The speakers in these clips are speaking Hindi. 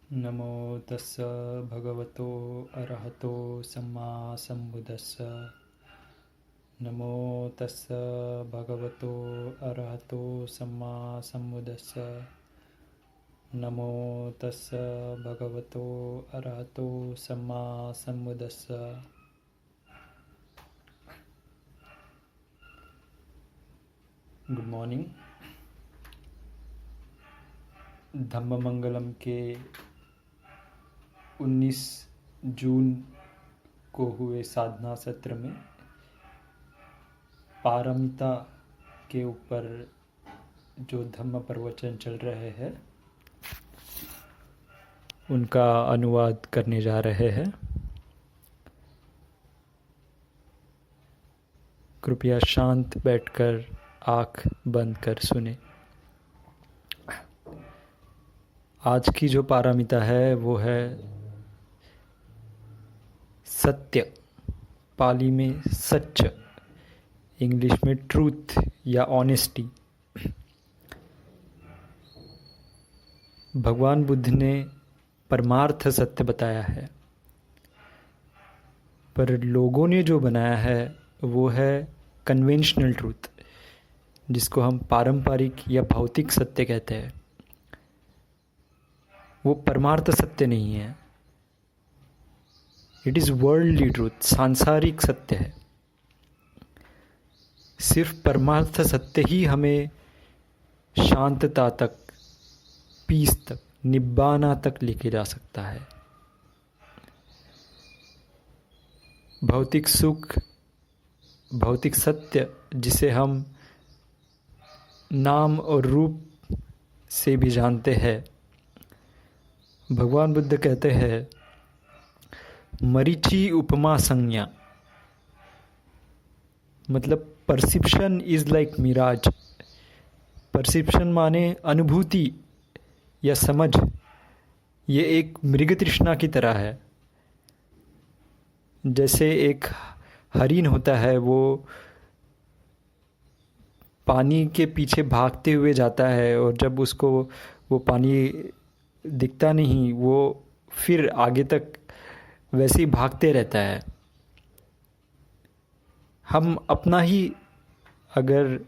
नमो तस्स भगवतो अरहतो सम्मा सम्बुद्दस्स। नमो तस्स भगवतो अरहतो सम्मा सम्बुद्दस्स। नमो तस्स भगवतो अरहतो सम्मा सम्बुद्दस्स। Good morning. धम्ममंगलम के 19 जून को हुए साधना सत्र में पारमिता के ऊपर जो धम्म प्रवचन चल रहे हैं उनका अनुवाद करने जा रहे हैं। कृपया शांत बैठकर आँख बंद कर सुने। आज की जो पारमिता है वो है सत्य, पाली में सच, इंग्लिश में ट्रूथ या ऑनेस्टी। भगवान बुद्ध ने परमार्थ सत्य बताया है, पर लोगों ने जो बनाया है वो है कन्वेंशनल ट्रूथ, जिसको हम पारंपरिक या भौतिक सत्य कहते हैं। वो परमार्थ सत्य नहीं है, इट इज़ वर्ल्डली ट्रूथ, सांसारिक सत्य है। सिर्फ परमार्थ सत्य ही हमें शांतता तक, पीस तक, निब्बाना तक लेके जा सकता है। भौतिक सुख, भौतिक सत्य, जिसे हम नाम और रूप से भी जानते हैं, भगवान बुद्ध कहते हैं मरीचि उपमा संज्ञा, मतलब perception is like mirage. Perception माने अनुभूति या समझ। ये एक मृग तृष्णा की तरह है। जैसे एक हरिण होता है, वो पानी के पीछे भागते हुए जाता है और जब उसको वो पानी दिखता नहीं, वो फिर आगे तक वैसे ही भागते रहता है। हम अपना ही अगर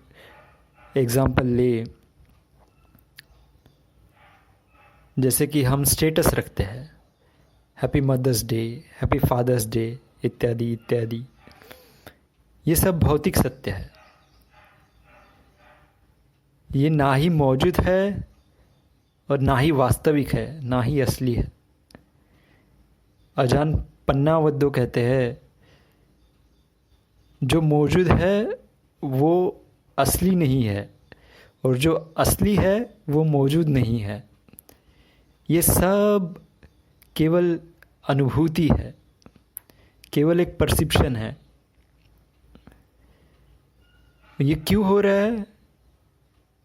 एग्जाम्पल ले, जैसे कि हम स्टेटस रखते हैं, happy mother's day, happy father's day इत्यादि इत्यादि, ये सब भौतिक सत्य है। ये ना ही मौजूद है और ना ही वास्तविक है, ना ही असली है। अजान पन्नावद्दो कहते हैं जो मौजूद है वो असली नहीं है और जो असली है वो मौजूद नहीं है। ये सब केवल अनुभूति है, केवल एक परसिप्शन है। ये क्यों हो रहा है?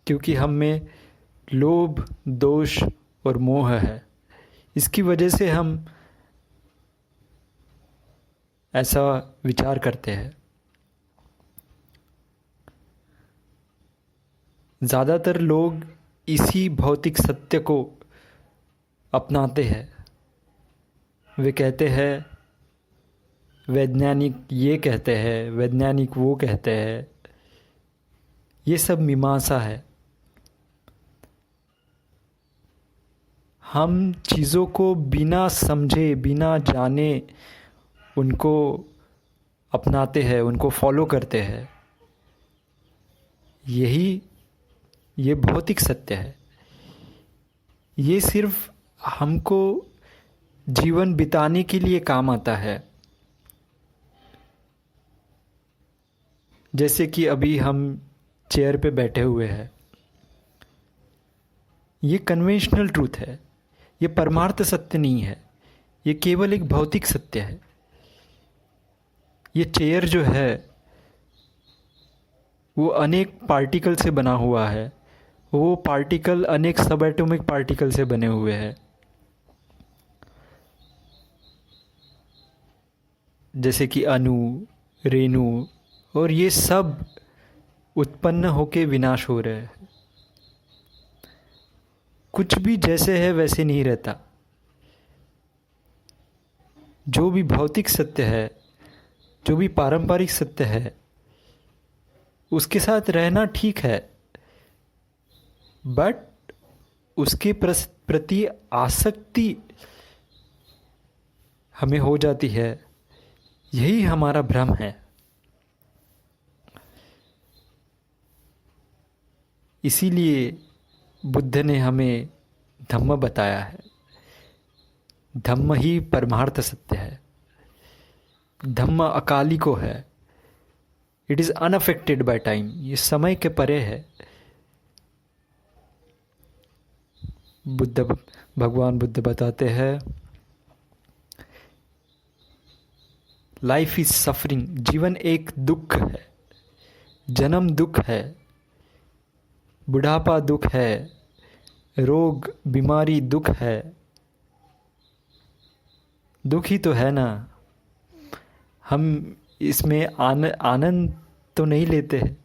क्योंकि हम में लोभ, दोष और मोह है। इसकी वजह से हम ऐसा विचार करते हैं। ज़्यादातर लोग इसी भौतिक सत्य को अपनाते हैं। वे कहते हैं वैज्ञानिक ये कहते हैं, वैज्ञानिक वो कहते हैं। ये सब मीमांसा है। हम चीज़ों को बिना समझे, बिना जाने उनको अपनाते हैं, उनको फॉलो करते हैं। ये भौतिक सत्य है। ये सिर्फ हमको जीवन बिताने के लिए काम आता है। जैसे कि अभी हम चेयर पे बैठे हुए हैं, ये कन्वेंशनल ट्रूथ है, ये परमार्थ सत्य नहीं है, ये केवल एक भौतिक सत्य है। ये चेयर जो है वो अनेक पार्टिकल से बना हुआ है। वो पार्टिकल अनेक सब एटॉमिक पार्टिकल से बने हुए हैं। जैसे कि अणु, रेणु, और ये सब उत्पन्न होके विनाश हो रहे हैं। कुछ भी जैसे है वैसे नहीं रहता। जो भी भौतिक सत्य है, जो भी पारंपरिक सत्य है, उसके साथ रहना ठीक है, बट उसके प्रति आसक्ति हमें हो जाती है। यही हमारा भ्रम है। इसीलिए बुद्ध ने हमें धम्म बताया है। धम्म ही परमार्थ सत्य है। धम्म अकालिको है। It is unaffected by time. ये समय के परे है। भगवान बुद्ध बताते हैं, लाइफ इज सफरिंग। जीवन एक दुख है। जन्म दुख है, बुढ़ापा दुख है, रोग बीमारी दुख है। दुख ही तो है ना। हम इसमें आनंद तो नहीं लेते हैं।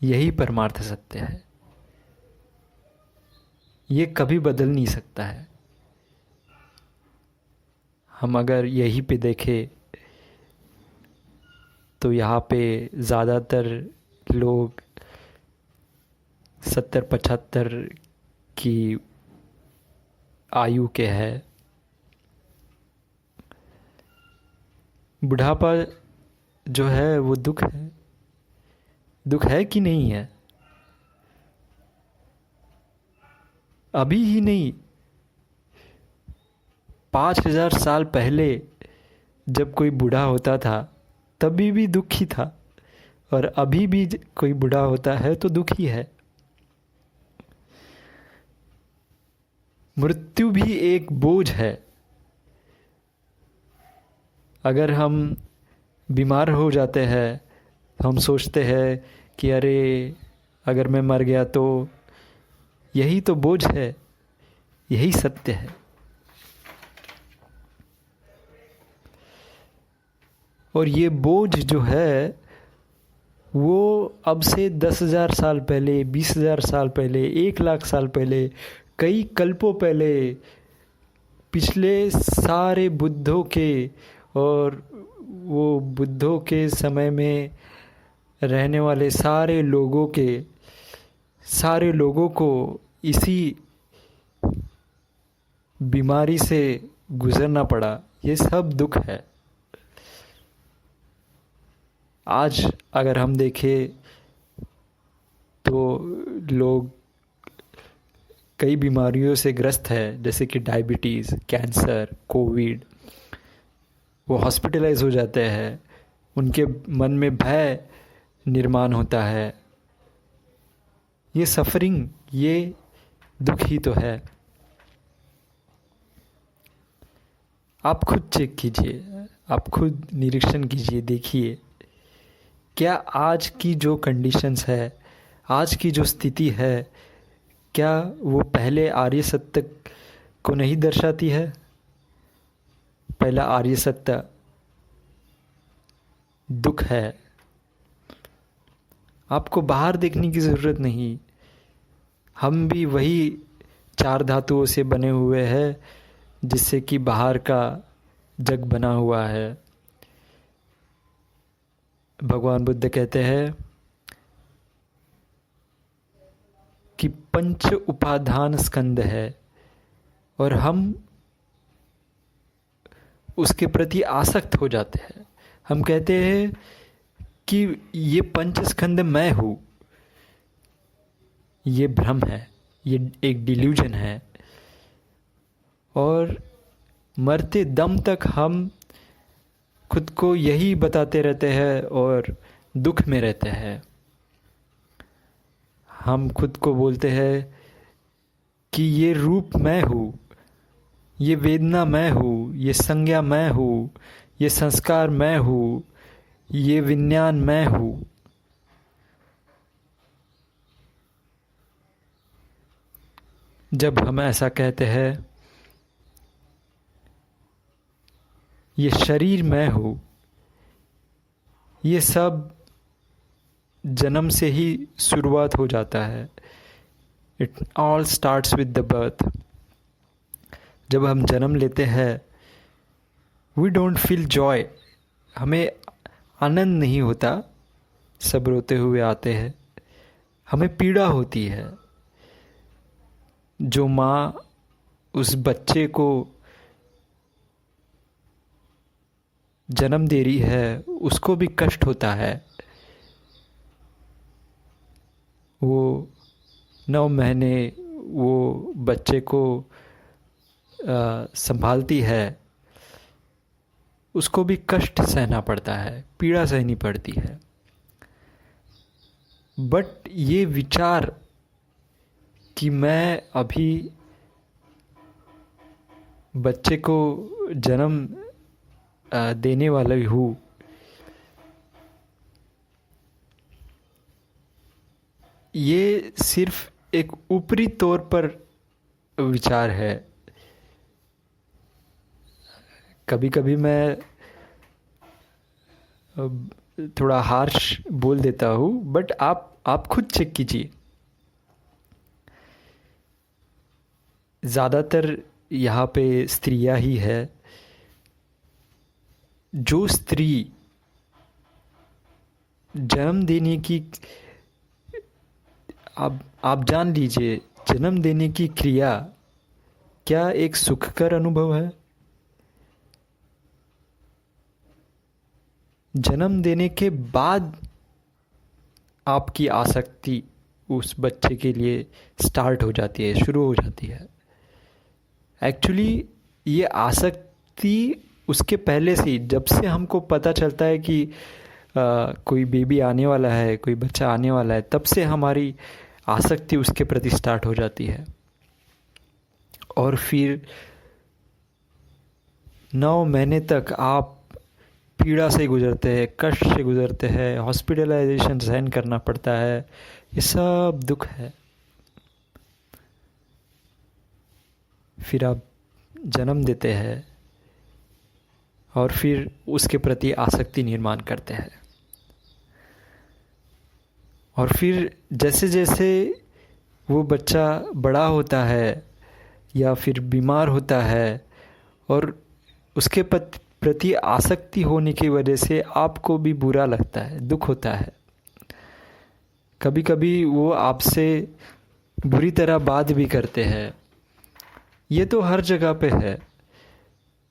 यही परमार्थ सत्य है। ये कभी बदल नहीं सकता है। हम अगर यहीं पे देखें तो यहाँ पे ज़्यादातर लोग 70-75 की आयु के हैं। बुढ़ापा जो है वो दुख है। दुख है कि नहीं है? अभी ही नहीं, 5000 साल पहले जब कोई बूढ़ा होता था तभी भी दुख ही था, और अभी भी कोई बूढ़ा होता है तो दुख ही है। मृत्यु भी एक बोझ है। अगर हम बीमार हो जाते हैं तो हम सोचते हैं कि अरे अगर मैं मर गया तो। यही तो बोझ है। यही सत्य है। और ये बोझ जो है वो अब से 10,000 साल पहले, 20,000 साल पहले, 1,00,000 साल पहले, कई कल्पों पहले, पिछले सारे बुद्धों के और वो बुद्धों के समय में रहने वाले सारे लोगों को इसी बीमारी से गुजरना पड़ा। ये सब दुख है। आज अगर हम देखें तो लोग कई बीमारियों से ग्रस्त है, जैसे कि डायबिटीज़, कैंसर, कोविड। वो हॉस्पिटलाइज हो जाते हैं। उनके मन में भय निर्माण होता है। ये सफरिंग, ये दुख ही तो है। आप खुद चेक कीजिए, आप खुद निरीक्षण कीजिए, देखिए क्या आज की जो कंडीशंस है, आज की जो स्थिति है, क्या वो पहले आर्य सत्य को नहीं दर्शाती है? पहला आर्य सत्य दुख है। आपको बाहर देखने की ज़रूरत नहीं। हम भी वही 4 धातुओं से बने हुए हैं जिससे कि बाहर का जग बना हुआ है। भगवान बुद्ध कहते हैं कि 5 उपादान स्कंद है और हम उसके प्रति आसक्त हो जाते हैं। हम कहते हैं कि ये 5 स्कंद मैं हूँ। ये भ्रम है, ये एक डिल्यूजन है। और मरते दम तक हम खुद को यही बताते रहते हैं और दुख में रहते हैं। हम खुद को बोलते हैं कि ये रूप मैं हूँ, ये वेदना मैं हूँ, ये संज्ञा मैं हूँ, ये संस्कार मैं हूँ, ये विज्ञान मैं हूँ। जब हम ऐसा कहते हैं, ये शरीर मैं हूँ, ये सब जन्म से ही शुरुआत हो जाता है। It all starts with the birth. जब हम जन्म लेते हैं वी डोंट फील जॉय, हमें आनंद नहीं होता, सब रोते हुए आते हैं, हमें पीड़ा होती है। जो माँ उस बच्चे को जन्म दे रही है उसको भी कष्ट होता है। वो 9 महीने वो बच्चे को संभालती है, उसको भी कष्ट सहना पड़ता है, पीड़ा सहनी पड़ती है। बट ये विचार कि मैं अभी बच्चे को जन्म देने वाला हूँ, ये सिर्फ एक ऊपरी तौर पर विचार है। कभी कभी मैं थोड़ा हार्श बोल देता हूँ, बट आप खुद चेक कीजिए। ज़्यादातर यहाँ पे स्त्रियाँ ही है। जो स्त्री जन्म देने की, आप जान लीजिए, जन्म देने की क्रिया क्या एक सुखकर अनुभव है? जन्म देने के बाद आपकी आसक्ति उस बच्चे के लिए स्टार्ट हो जाती है, शुरू हो जाती है। एक्चुअली ये आसक्ति उसके पहले से, जब से हमको पता चलता है कि कोई बेबी आने वाला है, कोई बच्चा आने वाला है, तब से हमारी आसक्ति उसके प्रति स्टार्ट हो जाती है। और फिर 9 महीने तक आप पीड़ा से गुजरते हैं, कष्ट से गुजरते हैं, हॉस्पिटलाइजेशन सहन करना पड़ता है, ये सब दुख है। फिर आप जन्म देते हैं और फिर उसके प्रति आसक्ति निर्माण करते हैं। और फिर जैसे जैसे वो बच्चा बड़ा होता है या फिर बीमार होता है और उसके प्रति आसक्ति होने की वजह से आपको भी बुरा लगता है, दुख होता है। कभी कभी वो आपसे बुरी तरह बात भी करते हैं। ये तो हर जगह पे है,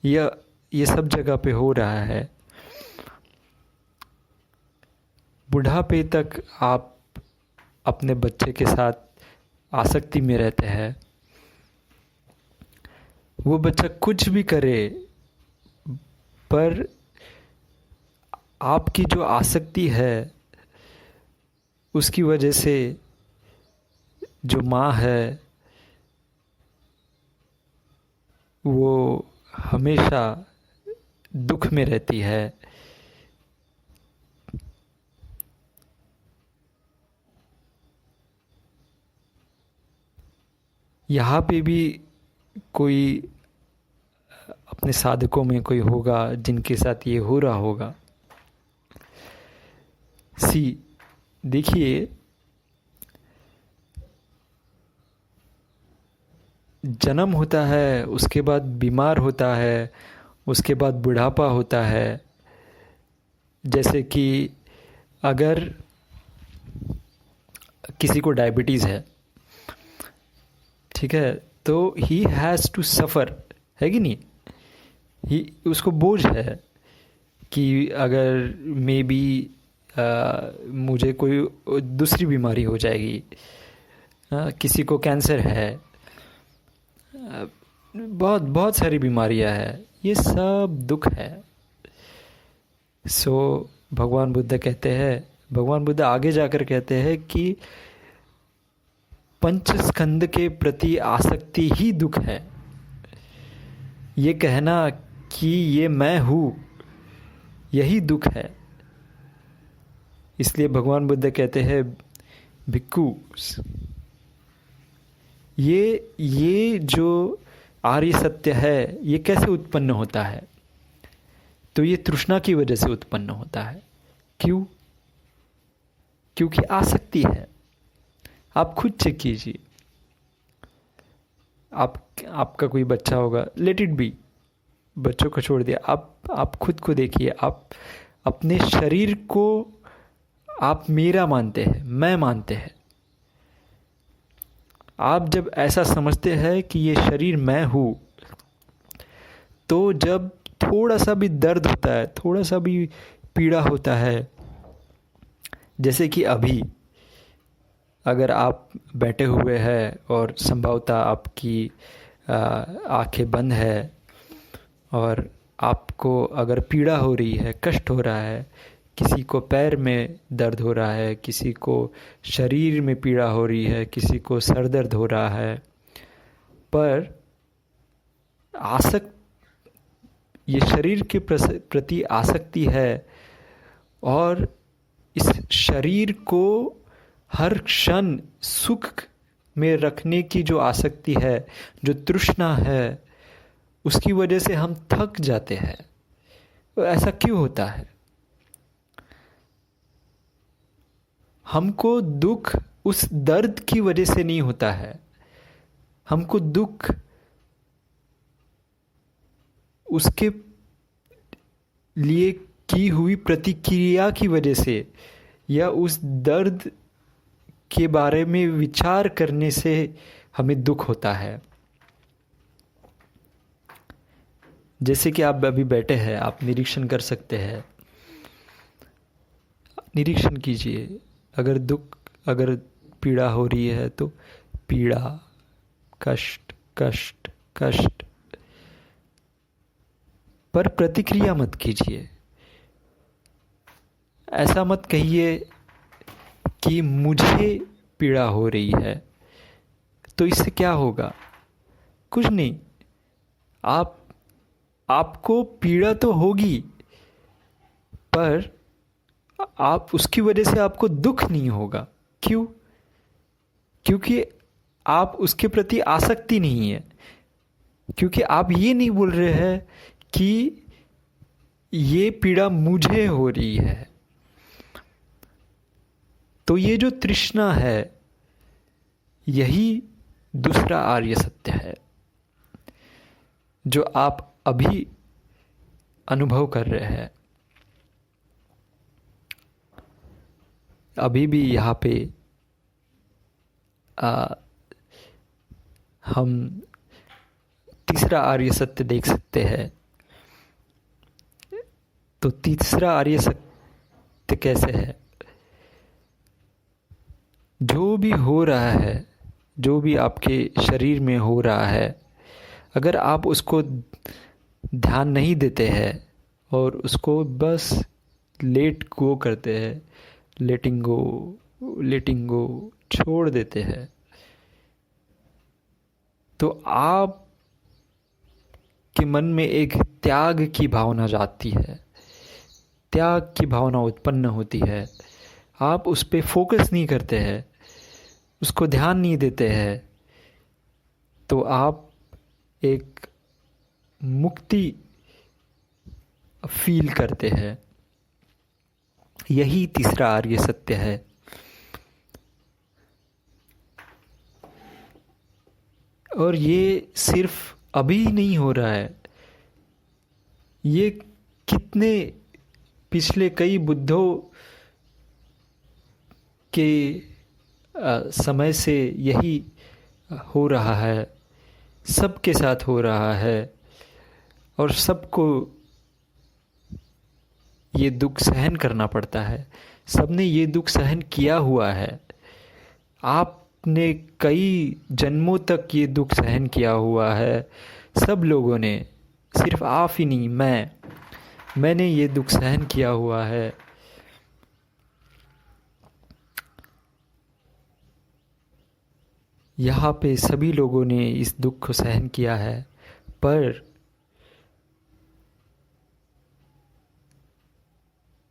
ये सब जगह पे हो रहा है। बुढ़ापे तक आप अपने बच्चे के साथ आसक्ति में रहते हैं। वो बच्चा कुछ भी करे, पर आपकी जो आसक्ति है उसकी वजह से जो माँ है वो हमेशा दुख में रहती है। यहाँ पे भी कोई अपने साधकों में कोई होगा जिनके साथ ये हो रहा होगा। देखिए, जन्म होता है, उसके बाद बीमार होता है, उसके बाद बुढ़ापा होता है। जैसे कि अगर किसी को डायबिटीज़ है, ठीक है, तो ही हैज़ टू सफ़र, है कि नहीं? उसको बोझ है कि अगर मे बी मुझे कोई दूसरी बीमारी हो जाएगी, किसी को कैंसर है, बहुत बहुत सारी बीमारियां हैं, ये सब दुख है। भगवान बुद्ध कहते हैं, भगवान बुद्ध आगे जाकर कहते हैं कि पंचस्कंद के प्रति आसक्ति ही दुख है। ये कहना कि ये मैं हूँ, यही दुख है। इसलिए भगवान बुद्ध कहते हैं, भिक्खु, ये जो आर्य सत्य है ये कैसे उत्पन्न होता है? तो ये तृष्णा की वजह से उत्पन्न होता है। क्यों? क्योंकि आसक्ति है। आप खुद चेक कीजिए, आपका कोई बच्चा होगा, लेट इट बी, बच्चों को छोड़ दिया, आप खुद को देखिए, आप अपने शरीर को आप मेरा मानते हैं, मैं मानते हैं। आप जब ऐसा समझते हैं कि ये शरीर मैं हूँ, तो जब थोड़ा सा भी दर्द होता है, थोड़ा सा भी पीड़ा होता है, जैसे कि अभी अगर आप बैठे हुए हैं और संभवतः आपकी आंखें बंद है और आपको अगर पीड़ा हो रही है, कष्ट हो रहा है, किसी को पैर में दर्द हो रहा है, किसी को शरीर में पीड़ा हो रही है, किसी को सर दर्द हो रहा है, पर ये शरीर के प्रति आसक्ति है, और इस शरीर को हर क्षण सुख में रखने की जो आसक्ति है, जो तृष्णा है, उसकी वजह से हम थक जाते हैं। तो ऐसा क्यों होता है? हमको दुख उस दर्द की वजह से नहीं होता है, हमको दुख उसके लिए की हुई प्रतिक्रिया की वजह से, या उस दर्द के बारे में विचार करने से हमें दुख होता है। जैसे कि आप अभी बैठे हैं, आप निरीक्षण कर सकते हैं, निरीक्षण कीजिए, अगर पीड़ा हो रही है तो पीड़ा, कष्ट कष्ट कष्ट, पर प्रतिक्रिया मत कीजिए। ऐसा मत कहिए कि मुझे पीड़ा हो रही है, तो इससे क्या होगा? कुछ नहीं, आपको पीड़ा तो होगी, पर आप उसकी वजह से आपको दुख नहीं होगा। क्यों? क्योंकि आप उसके प्रति आसक्ति नहीं है, क्योंकि आप ये नहीं बोल रहे हैं कि ये पीड़ा मुझे हो रही है। तो ये जो तृष्णा है, यही दूसरा आर्य सत्य है जो आप अभी अनुभव कर रहे हैं। अभी भी यहाँ पे हम तीसरा आर्य सत्य देख सकते हैं। तो तीसरा आर्य सत्य कैसे है? जो भी हो रहा है, जो भी आपके शरीर में हो रहा है, अगर आप उसको ध्यान नहीं देते हैं और उसको बस लेट गो करते हैं, लेटिंग गो छोड़ देते हैं, तो आप के मन में एक त्याग की भावना जाती है, त्याग की भावना उत्पन्न होती है। आप उस पे फोकस नहीं करते हैं, उसको ध्यान नहीं देते हैं, तो आप एक मुक्ति फील करते हैं। यही तीसरा आर्य सत्य है। और ये सिर्फ अभी नहीं हो रहा है, ये कितने पिछले कई बुद्धों के समय से यही हो रहा है, सबके साथ हो रहा है, और सबको ये दुख सहन करना पड़ता है। सबने ये दुख सहन किया हुआ है। आपने कई जन्मों तक ये दुख सहन किया हुआ है, सब लोगों ने, सिर्फ आप ही नहीं, मैंने ये दुख सहन किया हुआ है। यहाँ पे सभी लोगों ने इस दुख को सहन किया है, पर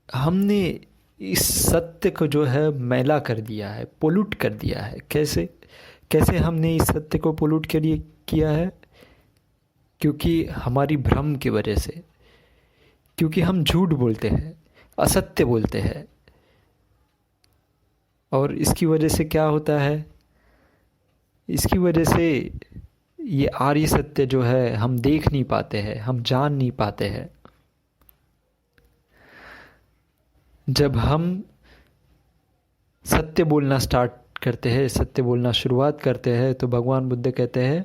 हमने इस सत्य को जो है मैला कर दिया है, पोल्यूट कर दिया है। कैसे हमने इस सत्य को पोल्यूट किया है? क्योंकि हमारी भ्रम की वजह से, क्योंकि हम झूठ बोलते हैं, असत्य बोलते हैं, और इसकी वजह से क्या होता है? इसकी वजह से ये आर्य सत्य जो है हम देख नहीं पाते हैं, हम जान नहीं पाते हैं। जब हम सत्य बोलना स्टार्ट करते हैं, सत्य बोलना शुरुआत करते हैं, तो भगवान बुद्ध कहते हैं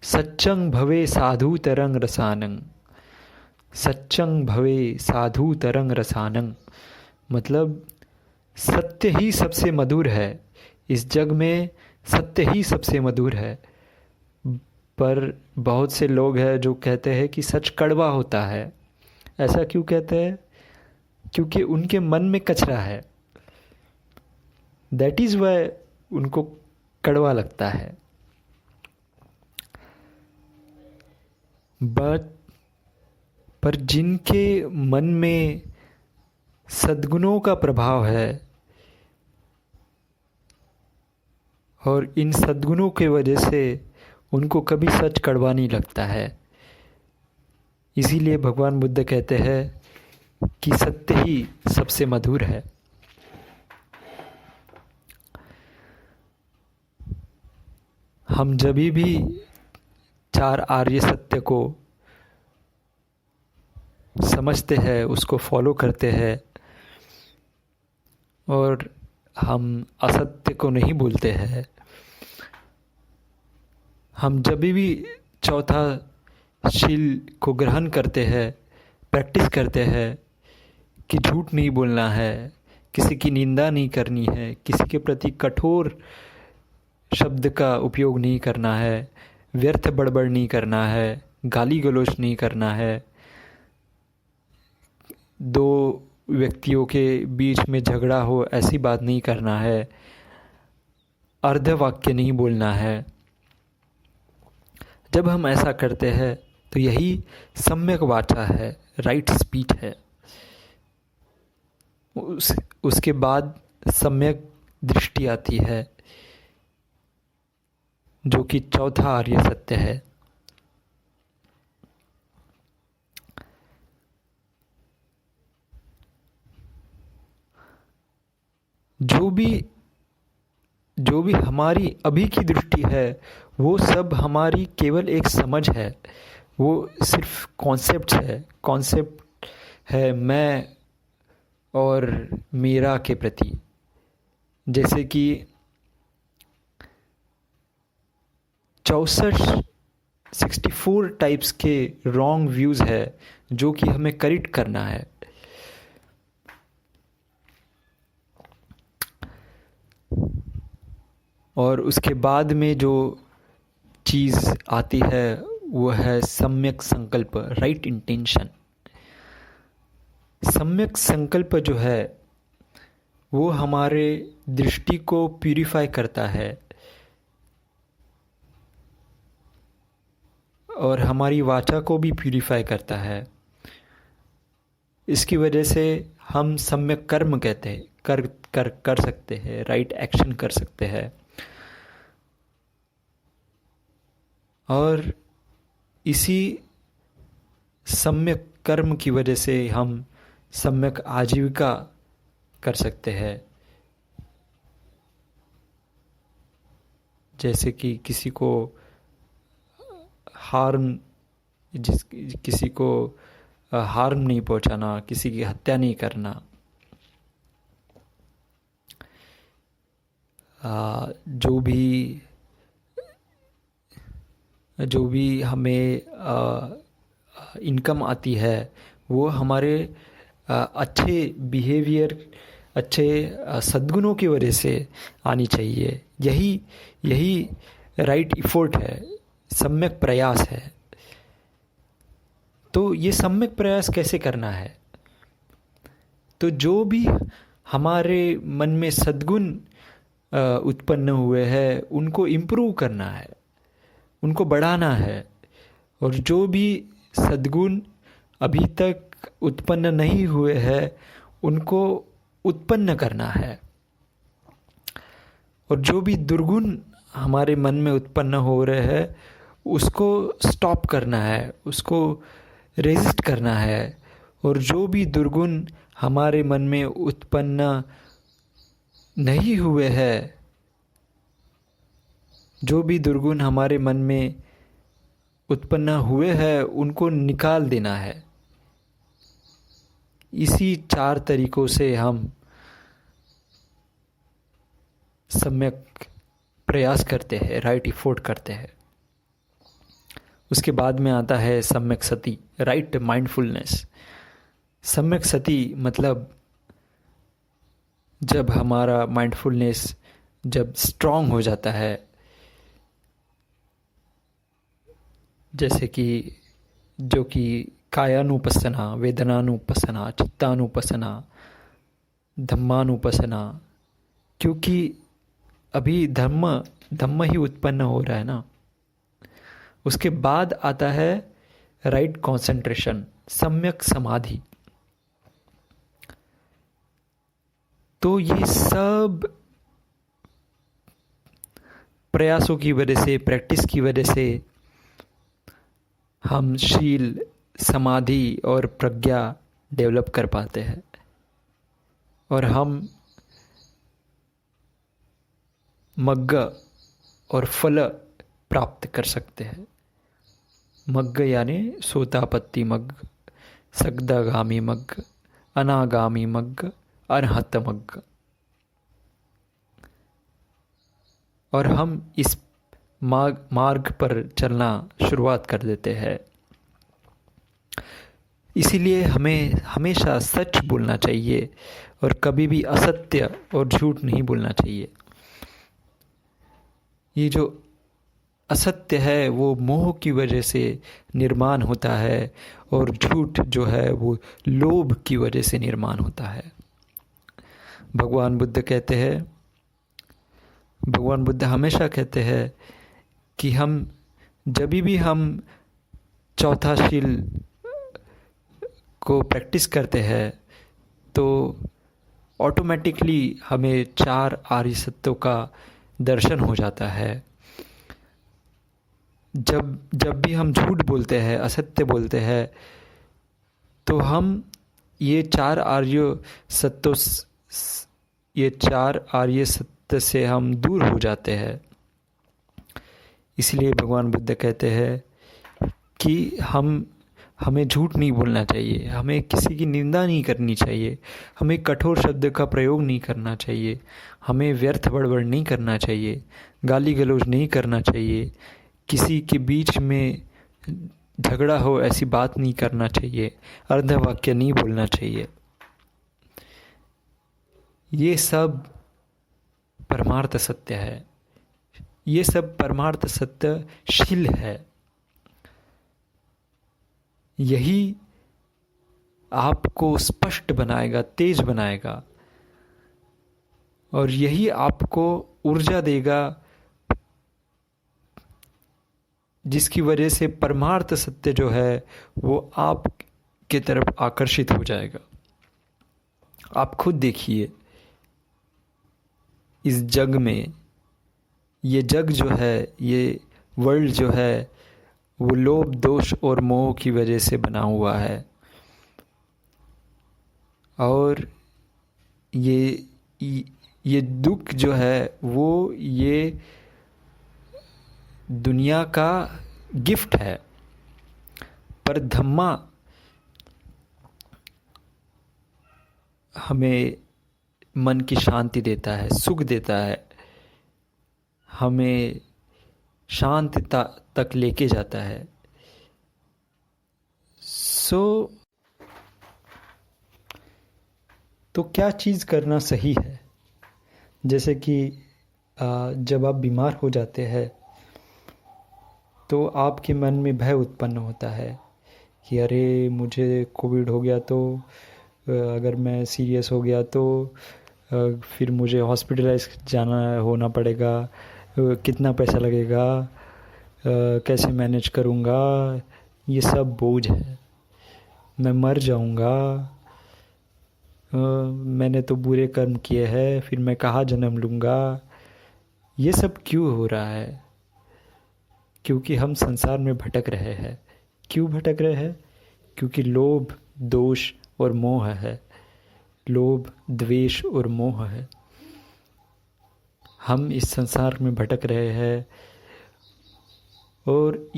सच्चंग भवे साधु तरंग रसानंग। सच्चंग भवे साधु तरंग रसानंग मतलब सत्य ही सबसे मधुर है। इस जग में सत्य ही सबसे मधुर है। पर बहुत से लोग हैं जो कहते हैं कि सच कड़वा होता है। ऐसा क्यों कहते हैं? क्योंकि उनके मन में कचरा है। दैट इज़ वाई उनको कड़वा लगता है। पर जिनके मन में सद्गुणों का प्रभाव है और इन सद्गुणों के वजह से उनको कभी सच कड़वा नहीं लगता है। इसीलिए भगवान बुद्ध कहते हैं कि सत्य ही सबसे मधुर है। हम जब भी चार आर्य सत्य को समझते हैं, उसको फॉलो करते हैं और हम असत्य को नहीं बोलते हैं, हम जब भी चौथा शील को ग्रहण करते हैं, प्रैक्टिस करते हैं कि झूठ नहीं बोलना है, किसी की निंदा नहीं करनी है, किसी के प्रति कठोर शब्द का उपयोग नहीं करना है, व्यर्थ बड़बड़ नहीं करना है, गाली गलौज नहीं करना है, दो व्यक्तियों के बीच में झगड़ा हो ऐसी बात नहीं करना है, अर्ध वाक्य नहीं बोलना है। जब हम ऐसा करते हैं तो यही सम्यक वाचा है, राइट स्पीच है। उसके बाद सम्यक दृष्टि आती है जो कि चौथा आर्य सत्य है। जो भी हमारी अभी की दृष्टि है वो सब हमारी केवल एक समझ है, वो सिर्फ कॉन्सेप्ट है मैं और मेरा के प्रति। जैसे कि 64 टाइप्स के रॉन्ग व्यूज़ है जो कि हमें करेक्ट करना है। और उसके बाद में जो चीज़ आती है वो है सम्यक संकल्प, राइट इंटेंशन। सम्यक संकल्प जो है वो हमारे दृष्टि को प्यूरिफाई करता है और हमारी वाचा को भी प्यूरिफाई करता है। इसकी वजह से हम सम्यक कर्म कहते हैं, कर सकते हैं, राइट एक्शन कर सकते हैं। और इसी सम्यक कर्म की वजह से हम सम्यक आजीविका कर सकते हैं। जैसे कि किसी को हार्म नहीं पहुंचाना, किसी की हत्या नहीं करना, जो भी हमें इनकम आती है वो हमारे अच्छे बिहेवियर, अच्छे सद्गुणों की वजह से आनी चाहिए। यही राइट एफर्ट है, सम्यक प्रयास है। तो ये सम्यक प्रयास कैसे करना है? तो जो भी हमारे मन में सद्गुण उत्पन्न हुए हैं उनको इम्प्रूव करना है, उनको बढ़ाना है। और जो भी सद्गुण अभी तक उत्पन्न नहीं हुए हैं उनको उत्पन्न करना है। और जो भी दुर्गुण हमारे मन में उत्पन्न हो रहे हैं उसको स्टॉप करना है, उसको रेजिस्ट करना है। और जो भी दुर्गुण हमारे मन में उत्पन्न नहीं हुए हैं, जो भी दुर्गुण हमारे मन में उत्पन्न हुए हैं उनको निकाल देना है। इसी 4 तरीकों से हम सम्यक प्रयास करते हैं, राइट इफोर्ट करते हैं। उसके बाद में आता है सम्यक सति, राइट माइंडफुलनेस। सम्यक सति मतलब जब हमारा माइंडफुलनेस जब स्ट्रांग हो जाता है, जैसे कि जो कि कायानुपස්සना, वेदनानुपස්සना, चित्तानुपස්සना, धम्मानुपස්සना, क्योंकि अभी धम्म ही उत्पन्न हो रहा है ना। उसके बाद आता है राइट कंसंट्रेशन, सम्यक समाधि। तो ये सब प्रयासों की वजह से, प्रैक्टिस की वजह से हम शील, समाधि और प्रज्ञा डेवलप कर पाते हैं और हम मग्ग और फल प्राप्त कर सकते हैं। मग्ग यानी सोतापत्ति मग्ग, सगदागामी मग्ग, अनागामी मग्ग, अरहत मग्ग। और हम इस मार्ग पर चलना शुरुआत कर देते हैं। इसीलिए हमें हमेशा सच बोलना चाहिए और कभी भी असत्य और झूठ नहीं बोलना चाहिए। ये जो असत्य है वो मोह की वजह से निर्माण होता है और झूठ जो है वो लोभ की वजह से निर्माण होता है। भगवान बुद्ध हमेशा कहते हैं कि हम जब भी हम चौथा शील को प्रैक्टिस करते हैं तो ऑटोमेटिकली हमें 4 आर्य सत्यों का दर्शन हो जाता है। जब भी हम झूठ बोलते हैं, असत्य बोलते हैं, तो हम ये 4 आर्य सत्य से हम दूर हो जाते हैं। इसलिए भगवान बुद्ध कहते हैं कि हमें झूठ नहीं बोलना चाहिए, हमें किसी की निंदा नहीं करनी चाहिए, हमें कठोर शब्द का प्रयोग नहीं करना चाहिए, हमें व्यर्थ बड़बड़ नहीं करना चाहिए, गाली गलौज नहीं करना चाहिए, किसी के बीच में झगड़ा हो ऐसी बात नहीं करना चाहिए, अर्ध वाक्य नहीं बोलना चाहिए। ये सब परमार्थ सत्य है, ये सब परमार्थ सत्य शील है। यही आपको स्पष्ट बनाएगा, तेज बनाएगा और यही आपको ऊर्जा देगा, जिसकी वजह से परमार्थ सत्य जो है वो आप के तरफ आकर्षित हो जाएगा। आप खुद देखिए इस जग में, ये जग जो है, ये वर्ल्ड जो है वो लोभ, दोष और मोह की वजह से बना हुआ है। और ये दुख जो है वो ये दुनिया का गिफ्ट है। पर धम्मा हमें मन की शांति देता है, सुख देता है, हमें शांति तक लेके जाता है। तो क्या चीज़ करना सही है? जैसे कि जब आप बीमार हो जाते हैं तो आपके मन में भय उत्पन्न होता है कि अरे मुझे कोविड हो गया, तो अगर मैं सीरियस हो गया तो फिर मुझे हॉस्पिटलाइज होना पड़ेगा, कितना पैसा लगेगा, कैसे मैनेज करूँगा, ये सब बोझ है, मैं मर जाऊँगा, मैंने तो बुरे कर्म किए हैं, फिर मैं कहाँ जन्म लूँगा। ये सब क्यों हो रहा है? क्योंकि हम संसार में भटक रहे हैं। क्यों भटक रहे हैं? क्योंकि लोभ, दोष और मोह है। लोभ, द्वेष और मोह है। हम इस संसार में भटक रहे हैं और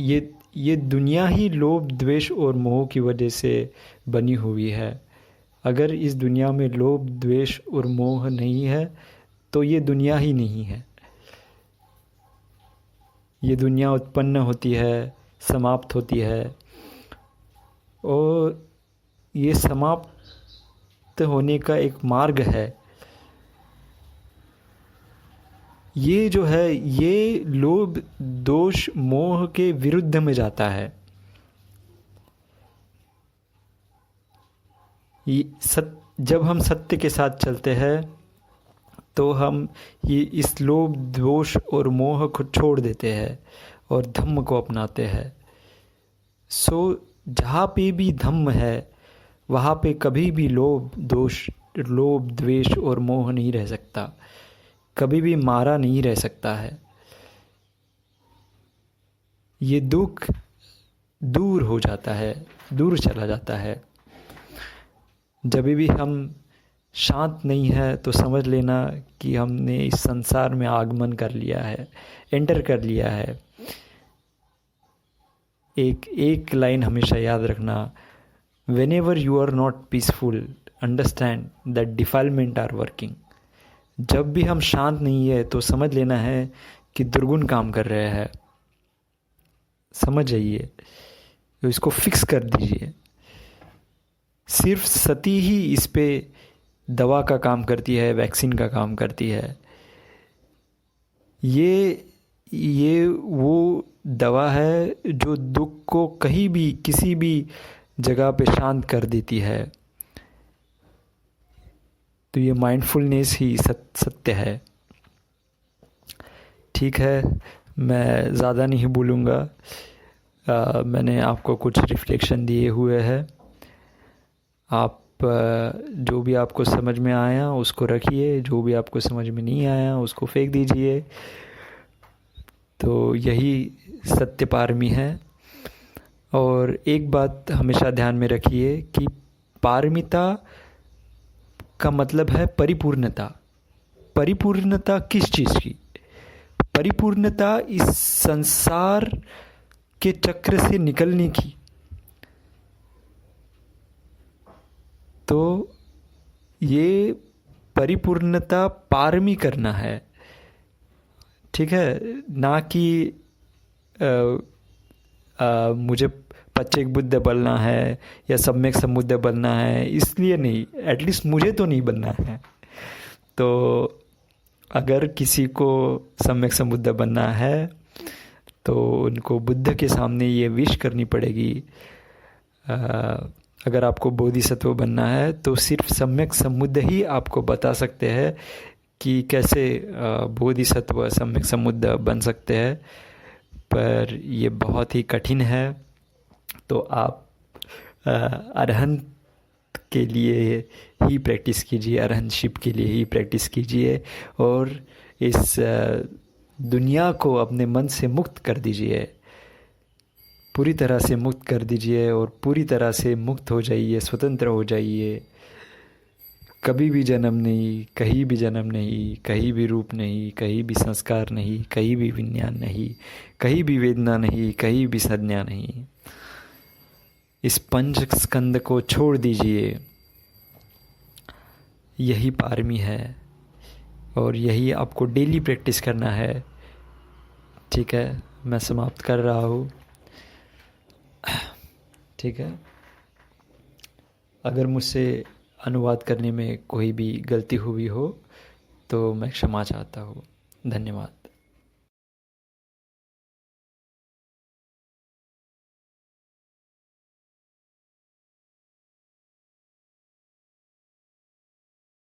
ये दुनिया ही लोभ द्वेष और मोह की वजह से बनी हुई है। अगर इस दुनिया में लोभ द्वेष और मोह नहीं है तो ये दुनिया ही नहीं है। ये दुनिया उत्पन्न होती है, समाप्त होती है, और ये समाप्त होने का एक मार्ग है। ये जो है ये लोभ दोष मोह के विरुद्ध में जाता है। जब हम सत्य के साथ चलते हैं तो हम ये इस लोभ दोष और मोह को छोड़ देते हैं और धम्म को अपनाते हैं। जहाँ पे भी धम्म है वहाँ पे कभी भी लोभ द्वेष और मोह नहीं रह सकता, कभी भी मारा नहीं रह सकता है। ये दुख दूर हो जाता है, दूर चला जाता है। जब भी हम शांत नहीं है तो समझ लेना कि हमने इस संसार में आगमन कर लिया है, एंटर कर लिया है। एक लाइन हमेशा याद रखना, whenever you are not peaceful, understand that defilement are working। जब भी हम शांत नहीं है तो समझ लेना है कि दुर्गुण काम कर रहे हैं। समझ जाइए, तो इसको फिक्स कर दीजिए। सिर्फ सती ही इस पे दवा का काम करती है, वैक्सीन का काम करती है। ये वो दवा है जो दुख को कहीं भी किसी भी जगह पे शांत कर देती है। तो ये माइंडफुलनेस ही सत्य है। ठीक है, मैं ज़्यादा नहीं बोलूँगा। मैंने आपको कुछ रिफ्लेक्शन दिए हुए हैं। आप जो भी आपको समझ में आया उसको रखिए, जो भी आपको समझ में नहीं आया उसको फेंक दीजिए। तो यही सत्य पारमी है। और एक बात हमेशा ध्यान में रखिए कि पारमिता का मतलब है परिपूर्णता। परिपूर्णता किस चीज़ की? परिपूर्णता इस संसार के चक्र से निकलने की। तो ये परिपूर्णता पारमी करना है, ठीक है? ना कि मुझे पच्चेक बुद्ध बनना है या सम्यक समुद्ध बनना है, इसलिए नहीं। एटलीस्ट मुझे तो नहीं बनना है। तो अगर किसी को सम्यक समुद्ध बनना है तो उनको बुद्ध के सामने ये विश करनी पड़ेगी। अगर आपको बोधिसत्व बनना है तो सिर्फ सम्यक समुद्ध ही आपको बता सकते हैं कि कैसे बोधिसत्व सम्यक समुद्ध बन सकते हैं। पर ये बहुत ही कठिन है। तो आप अरहंत के लिए ही प्रैक्टिस कीजिए, अरहंतशिप के लिए ही प्रैक्टिस कीजिए, और इस दुनिया को अपने मन से मुक्त कर दीजिए, पूरी तरह से मुक्त कर दीजिए और पूरी तरह से मुक्त हो जाइए, स्वतंत्र हो जाइए। कभी भी जन्म नहीं, कहीं भी जन्म नहीं, कहीं भी रूप नहीं, कहीं भी संस्कार नहीं, कहीं भी विज्ञान नहीं, कहीं भी वेदना नहीं, कहीं भी संज्ञा नहीं। इस पंच स्कंद को छोड़ दीजिए। यही पारमी है और यही आपको डेली प्रैक्टिस करना है। ठीक है, मैं समाप्त कर रहा हूँ। ठीक है, अगर मुझसे अनुवाद करने में कोई भी गलती हुई हो तो मैं क्षमा चाहता हूँ। धन्यवाद।